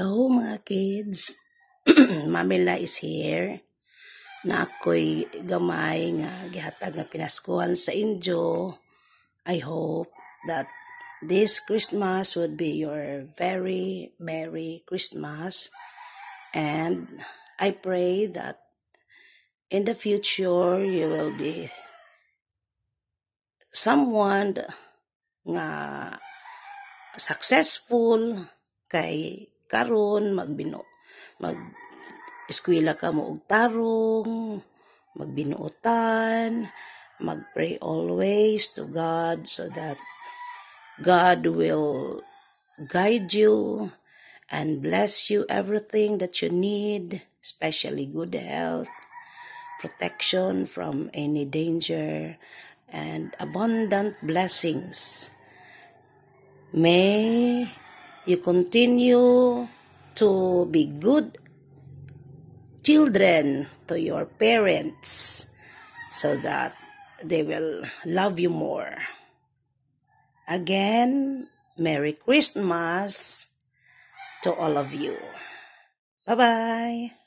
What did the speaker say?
Hello mga kids. Mamila is here. Na ako'y gamay nga gihatag nga pinaskuhan sa inyo. I hope that this Christmas would be your very Merry Christmas. And I pray that in the future you will be someone nga successful kay karon mag-eskwela ka mo og tarong, magbinuotan, magpray always to God so that God will guide you and bless you everything that you need, especially good health, protection from any danger, and abundant blessings. May you continue to be good children to your parents so that they will love you more. Again, Merry Christmas to all of you. Bye-bye.